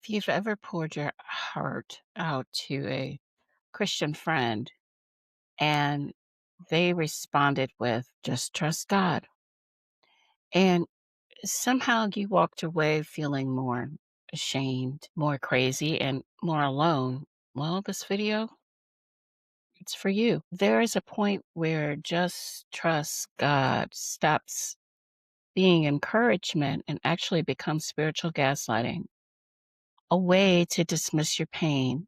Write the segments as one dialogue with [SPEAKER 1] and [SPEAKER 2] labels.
[SPEAKER 1] If you've ever poured your heart out to a Christian friend and they responded with, just trust God, and somehow you walked away feeling more ashamed, more crazy, and more alone, well, this video, it's for you. There is a point where just trust God stops being encouragement and actually becomes spiritual gaslighting, a way to dismiss your pain,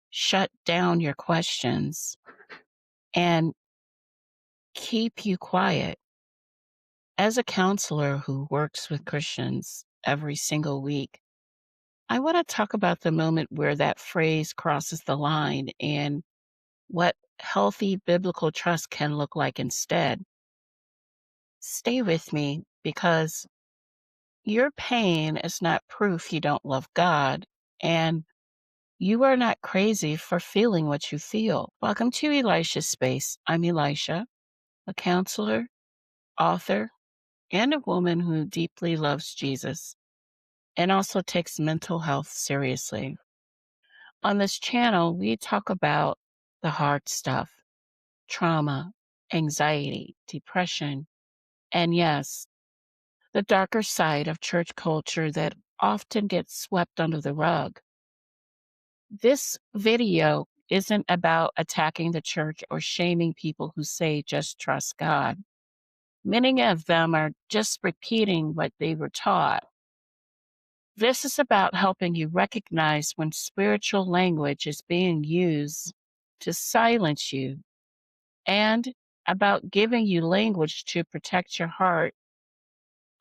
[SPEAKER 1] shut down your questions, and keep you quiet. As a counselor who works with Christians every single week, I want to talk about the moment where that phrase crosses the line and what healthy biblical trust can look like instead. Stay with me because your pain is not proof you don't love God, and you are not crazy for feeling what you feel. Welcome to Elisha's Space. I'm Elisha, a counselor, author, and a woman who deeply loves Jesus and also takes mental health seriously. On this channel, we talk about the hard stuff, trauma, anxiety, depression, and yes, the darker side of church culture that often gets swept under the rug. This video isn't about attacking the church or shaming people who say just trust God. Many of them are just repeating what they were taught. This is about helping you recognize when spiritual language is being used to silence you and about giving you language to protect your heart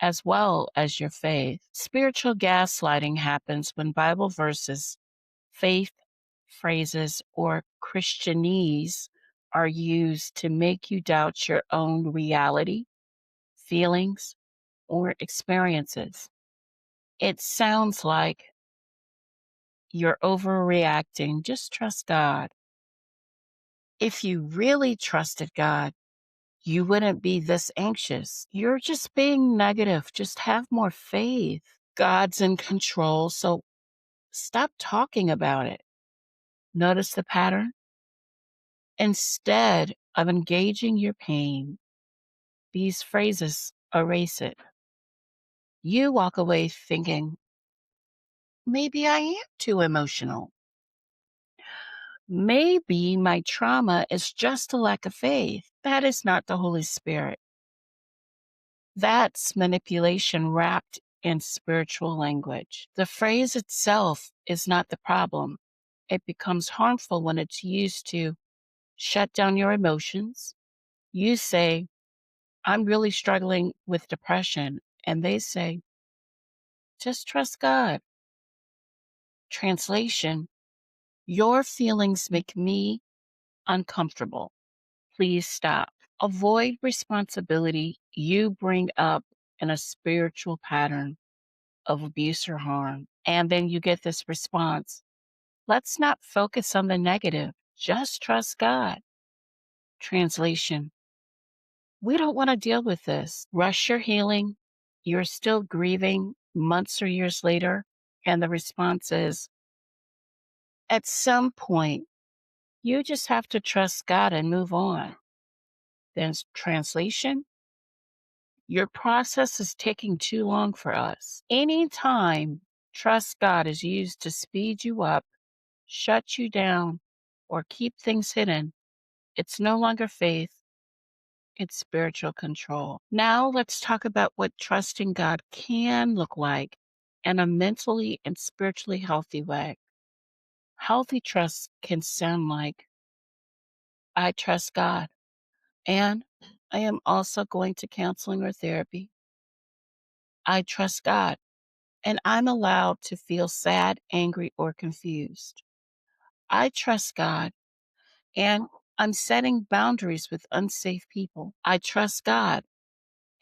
[SPEAKER 1] as well as your faith. Spiritual gaslighting happens when Bible verses, faith phrases, or Christianese are used to make you doubt your own reality, feelings, or experiences. It sounds like you're overreacting. Just trust God. If you really trusted God, you wouldn't be this anxious. You're just being negative. Just have more faith. God's in control, so stop talking about it. Notice the pattern? Instead of engaging your pain, these phrases erase it. You walk away thinking, maybe I am too emotional. Maybe my trauma is just a lack of faith. That is not the Holy Spirit. That's manipulation wrapped in spiritual language. The phrase itself is not the problem. It becomes harmful when it's used to shut down your emotions. You say, I'm really struggling with depression. And they say, just trust God. Translation, your feelings make me uncomfortable. Please stop. Avoid responsibility you bring up in a spiritual pattern of abuse or harm. And then you get this response. Let's not focus on the negative. Just trust God. Translation, we don't want to deal with this. Rush your healing. You're still grieving months or years later. And the response is, at some point, you just have to trust God and move on. Then translation, your process is taking too long for us. Anytime trust God is used to speed you up, shut you down, or keep things hidden, it's no longer faith, it's spiritual control. Now let's talk about what trusting God can look like in a mentally and spiritually healthy way. Healthy trust can sound like, I trust God, and I am also going to counseling or therapy. I trust God, and I'm allowed to feel sad, angry, or confused. I trust God, and I'm setting boundaries with unsafe people. I trust God,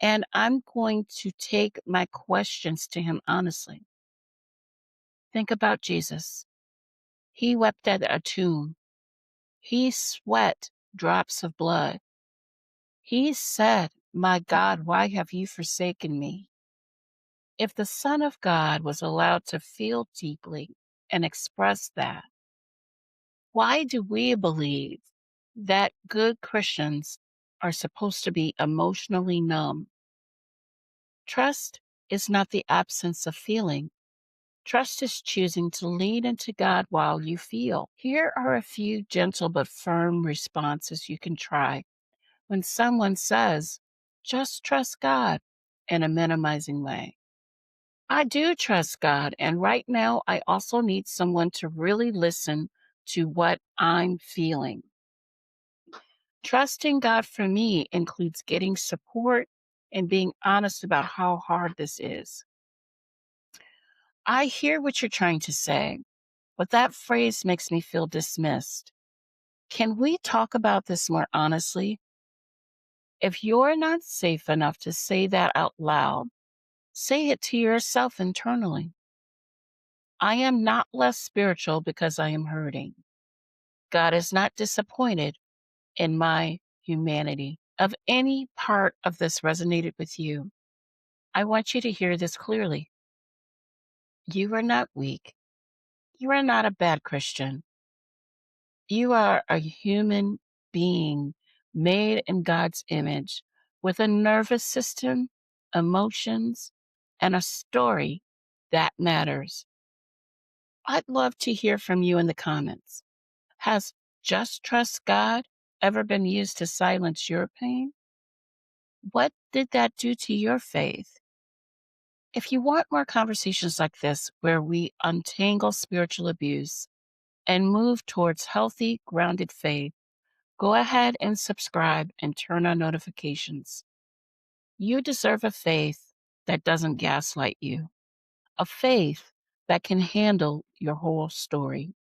[SPEAKER 1] and I'm going to take my questions to Him honestly. Think about Jesus. He wept at a tomb. He sweat drops of blood. He said, my God, why have you forsaken me? If the Son of God was allowed to feel deeply and express that, why do we believe that good Christians are supposed to be emotionally numb? Trust is not the absence of feeling. Trust is choosing to lean into God while you feel. Here are a few gentle but firm responses you can try when someone says, just trust God in a minimizing way. I do trust God, and right now I also need someone to really listen to what I'm feeling. Trusting God for me includes getting support and being honest about how hard this is. I hear what you're trying to say, but that phrase makes me feel dismissed. Can we talk about this more honestly? If you're not safe enough to say that out loud, say it to yourself internally. I am not less spiritual because I am hurting. God is not disappointed in my humanity. If any part of this resonated with you, I want you to hear this clearly. You are not weak. You are not a bad Christian. You are a human being made in God's image with a nervous system, emotions, and a story that matters. I'd love to hear from you in the comments. Has just trust God ever been used to silence your pain? What did that do to your faith? If you want more conversations like this, where we untangle spiritual abuse and move towards healthy, grounded faith, go ahead and subscribe and turn on notifications. You deserve a faith that doesn't gaslight you, a faith that can handle your whole story.